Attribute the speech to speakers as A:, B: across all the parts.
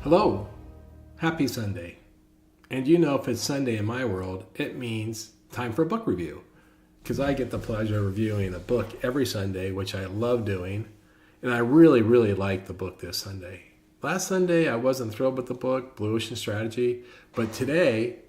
A: Hello, happy Sunday. And you know, if it's Sunday in my world, it means time for a book review. Because I get the pleasure of reviewing a book every Sunday, which I love doing. And I really, really like the book this Sunday. Last Sunday, I wasn't thrilled with the book, Blue Ocean Strategy. But today,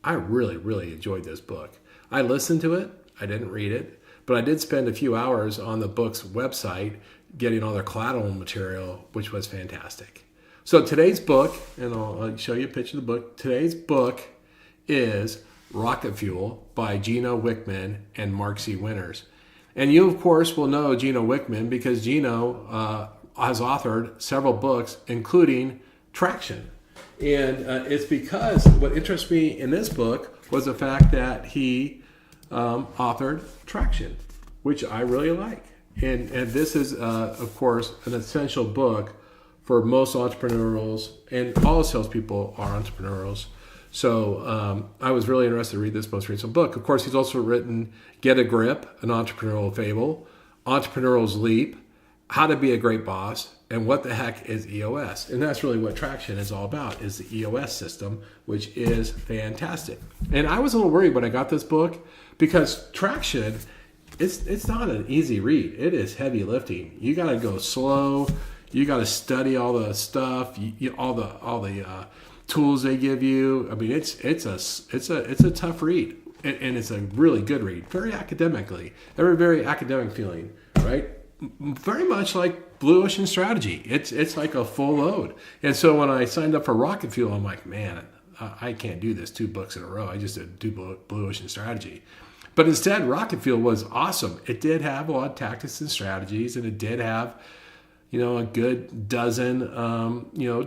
A: I really, really enjoyed this book. I listened to it. I didn't read it. But I did spend a few hours on the book's website getting all their collateral material, which was fantastic. So today's book, and I'll show you a picture of the book. Today's book is Rocket Fuel by Gino, Wickman, and Mark C. Winters. And you, of course, will know Gino Wickman because Gino has authored several books, including Traction. And it's because what interests me in this book was the fact that he authored Traction, which I really like. And this is, of course, an essential book for most entrepreneurs, and all salespeople are entrepreneurs. So I was really interested to read this most recent book. Of course, he's also written Get a Grip, an entrepreneurial fable, Entrepreneurial's Leap, How to Be a Great Boss, and What the Heck is EOS? And that's really what Traction is all about, is the EOS system, which is fantastic. And I was a little worried when I got this book because Traction, it's not an easy read. It is heavy lifting. You got to go slow. You got to study all the stuff, all the tools they give you. I mean, it's a tough read, and it's a really good read. Very academically, very academic feeling, right? Very much like Blue Ocean Strategy. It's like a full load. And so when I signed up for Rocket Fuel, I'm like, man, I can't do this 2 books in a row. I just did do Blue Ocean Strategy. But instead, Rocket Fuel was awesome. It did have a lot of tactics and strategies, and it did have a good dozen,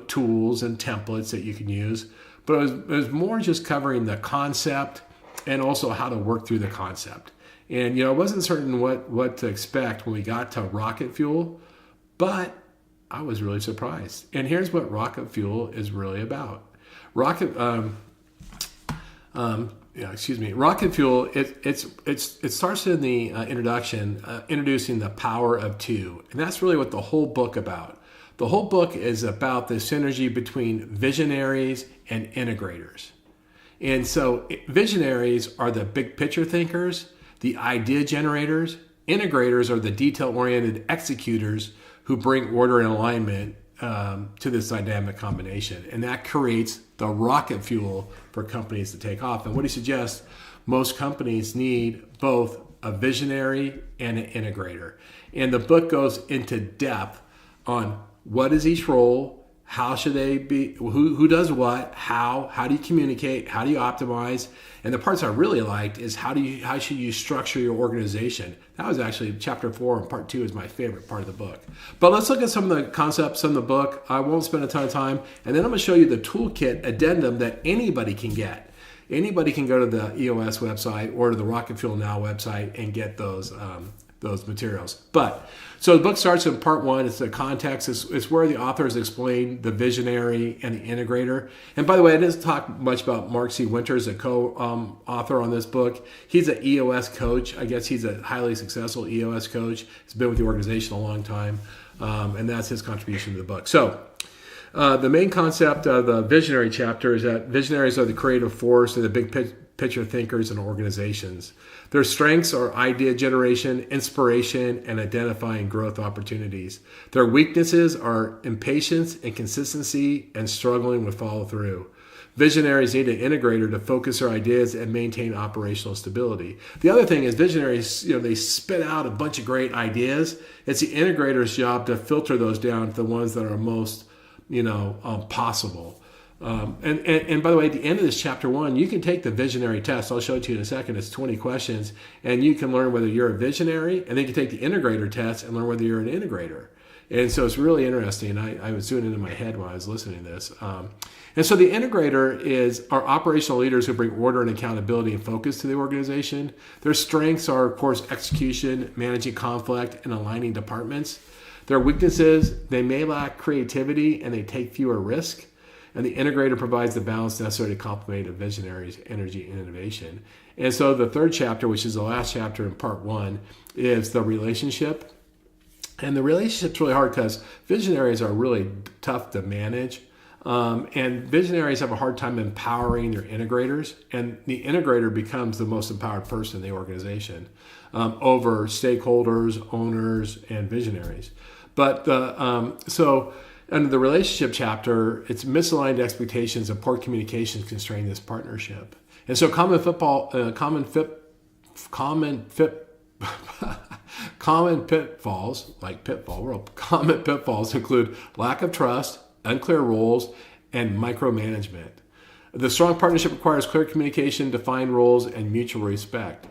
A: tools and templates that you can use. But it was more just covering the concept and also how to work through the concept. And, I wasn't certain what to expect when we got to Rocket Fuel, but I was really surprised. And here's what Rocket Fuel is really about. Rocket Fuel, it starts in the introduction, introducing the power of 2. And that's really what the whole book about. The whole book is about the synergy between visionaries and integrators. And so visionaries are the big picture thinkers, the idea generators. Integrators are the detail-oriented executors who bring order and alignment to this dynamic combination. And that creates the rocket fuel for companies to take off. And what he suggests, most companies need both a visionary and an integrator. And the book goes into depth on what is each role, how should they be, who does what, how do you communicate, how do you optimize? And the parts I really liked is how should you structure your organization? That was actually chapter 4 and part 2 is my favorite part of the book. But let's look at some of the concepts in the book. I won't spend a ton of time. And then I'm going to show you the toolkit addendum that anybody can get. Anybody can go to the EOS website or to the Rocket Fuel Now website and get those materials. So the book starts in part 1. It's the context. It's where the authors explain the visionary and the integrator. And by the way, I didn't talk much about Mark C. Winters, a co-author on this book. He's an EOS coach. I guess he's a highly successful EOS coach. He's been with the organization a long time. And that's his contribution to the book. So the main concept of the visionary chapter is that visionaries are the creative force of the big picture thinkers and organizations. Their strengths are idea generation, inspiration, and identifying growth opportunities. Their weaknesses are impatience, inconsistency, and struggling with follow through. Visionaries need an integrator to focus their ideas and maintain operational stability. The other thing is visionaries, they spit out a bunch of great ideas. It's the integrator's job to filter those down to the ones that are most, possible. And by the way, at the end of this chapter 1, you can take the visionary test. I'll show it to you in a second. It's 20 questions, and you can learn whether you're a visionary, and then you can take the integrator test and learn whether you're an integrator. And so it's really interesting. I was doing it in my head while I was listening to this. And so the integrator are operational leaders who bring order and accountability and focus to the organization. Their strengths are, of course, execution, managing conflict, and aligning departments. Their weaknesses, they may lack creativity and they take fewer risks. And the integrator provides the balance necessary to complement a visionary's energy and innovation. And so the third chapter, which is the last chapter in part 1, is the relationship. And the relationship's really hard because visionaries are really tough to manage. And visionaries have a hard time empowering their integrators, and the integrator becomes the most empowered person in the organization over stakeholders, owners, and visionaries. But so under the relationship chapter, it's misaligned expectations and poor communications constrain this partnership. And so common pitfalls, like pitfall world, common pitfalls include lack of trust, unclear roles, and micromanagement. The strong partnership requires clear communication, defined roles, and mutual respect.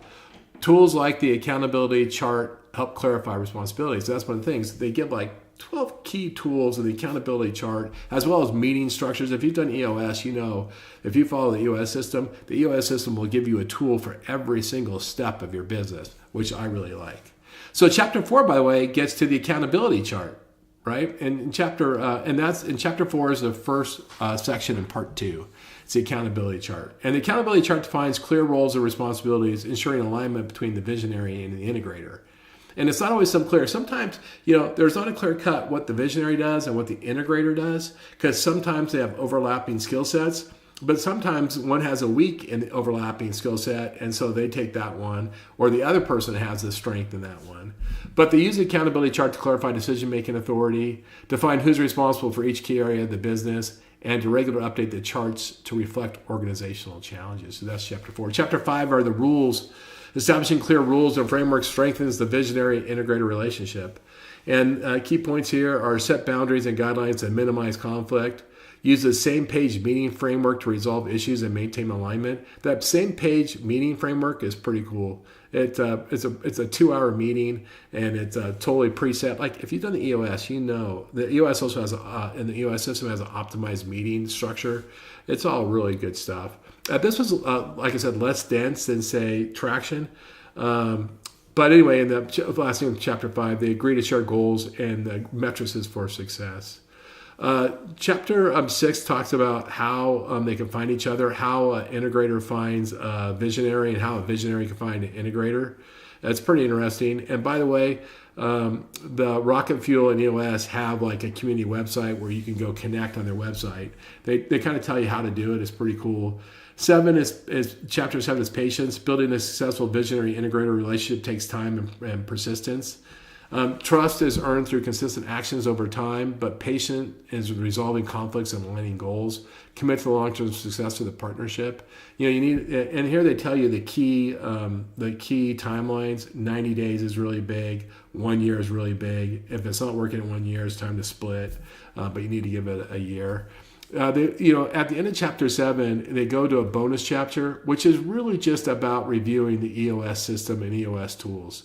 A: Tools like the accountability chart help clarify responsibilities. That's one of the things. They give like 12 key tools in the accountability chart, as well as meeting structures. If you've done EOS, you know, if you follow the EOS system will give you a tool for every single step of your business, which I really like. So chapter 4, by the way, gets to the accountability chart, right? And chapter 4 is the first section in part 2. It's the accountability chart. And the accountability chart defines clear roles and responsibilities, ensuring alignment between the visionary and the integrator. And it's not always clear. Sometimes, there's not a clear cut what the visionary does and what the integrator does, because sometimes they have overlapping skill sets, but sometimes one has a weak in the overlapping skill set, and so they take that one, or the other person has the strength in that one. But they use the accountability chart to clarify decision-making authority, define who's responsible for each key area of the business, and to regularly update the charts to reflect organizational challenges. So that's chapter 4. Chapter 5 are the rules. Establishing clear rules and frameworks strengthens the visionary-integrator relationship. And key points here are set boundaries and guidelines that minimize conflict. Use the same page meeting framework to resolve issues and maintain alignment. That same page meeting framework is pretty cool. It's a 2-hour meeting, and it's totally preset. Like if you've done the EOS, you know the EOS also has and the EOS system has an optimized meeting structure. It's all really good stuff. This was, like I said, less dense than, say, Traction. But anyway, in the last thing, chapter 5, they agree to share goals and the metrics for success. Chapter 6 talks about how they can find each other, how an integrator finds a visionary, and how a visionary can find an integrator. That's pretty interesting. And by the way, the Rocket Fuel and EOS have like a community website where you can go connect on their website. They kind of tell you how to do it. It's pretty cool. Chapter 7 is patience. Building a successful visionary integrator relationship takes time and persistence. Trust is earned through consistent actions over time, but patience is resolving conflicts and aligning goals. Commit to the long-term success of the partnership. You need, and here they tell you the key timelines. 90 days is really big. 1 year is really big. If it's not working in 1 year, it's time to split. But you need to give it a year. At the end of chapter 7, they go to a bonus chapter, which is really just about reviewing the EOS system and EOS tools.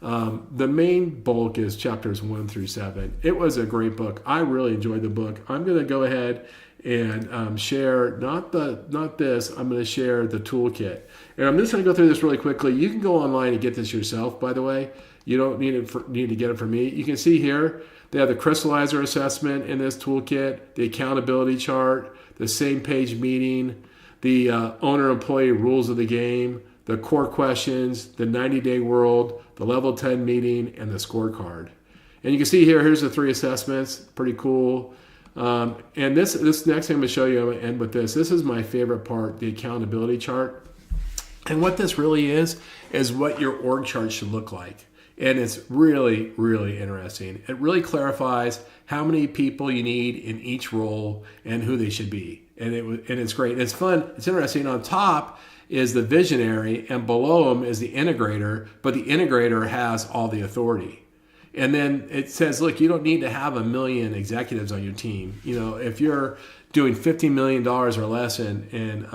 A: The main bulk is chapters 1 through 7. It was a great book. I really enjoyed the book. I'm going to go ahead and share I'm going to share the toolkit. And I'm just going to go through this really quickly. You can go online and get this yourself, by the way. You don't need to get it from me. You can see here they have the crystallizer assessment in this toolkit, the accountability chart, the same page meeting, the owner-employee rules of the game, the core questions, the 90-day world, the level 10 meeting, and the scorecard. And you can see here's the 3 assessments. Pretty cool. And this next thing I'm going to show you, I'm going to end with this. This is my favorite part, the accountability chart. And what this really is what your org chart should look like. And it's really, really interesting. It really clarifies how many people you need in each role and who they should be. And it's great. And it's fun. It's interesting. On top is the visionary, and below him is the integrator, but the integrator has all the authority. And then it says, look, you don't need to have 1 million executives on your team. If you're doing $50 million or less in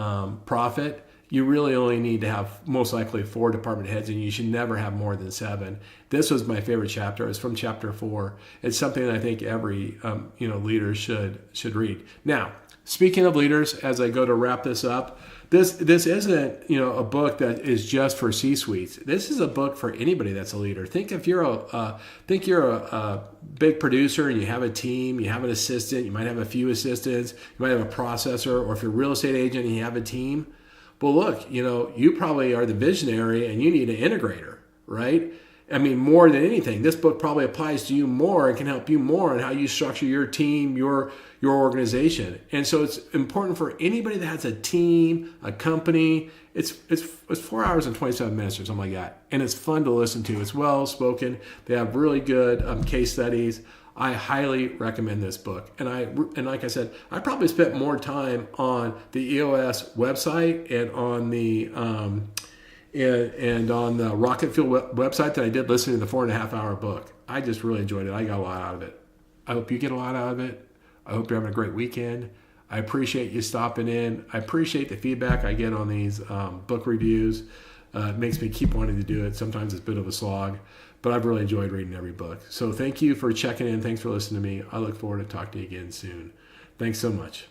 A: profit, you really only need to have most likely 4 department heads, and you should never have more than 7. This was my favorite chapter. It's from chapter 4. It's something that I think every leader should read. Now, speaking of leaders, as I go to wrap this up, this isn't a book that is just for C-suites. This is a book for anybody that's a leader. Think if you're a big producer and you have a team, you have an assistant, you might have a few assistants, you might have a processor, or if you're a real estate agent and you have a team. Well, look, you probably are the visionary and you need an integrator, right? I mean, more than anything, this book probably applies to you more and can help you more on how you structure your team, your organization. And so it's important for anybody that has a team, a company. It's 4 hours and 27 minutes or something like that, and it's fun to listen to. It's well spoken. They have really good case studies. I highly recommend this book. And like I said, I probably spent more time on the EOS website and on the on the Rocket Fuel website than I did listening to the 4.5 hour book. I just really enjoyed it. I got a lot out of it. I hope you get a lot out of it. I hope you're having a great weekend. I appreciate you stopping in. I appreciate the feedback I get on these book reviews. It makes me keep wanting to do it. Sometimes it's a bit of a slog, but I've really enjoyed reading every book. So thank you for checking in. Thanks for listening to me. I look forward to talking to you again soon. Thanks so much.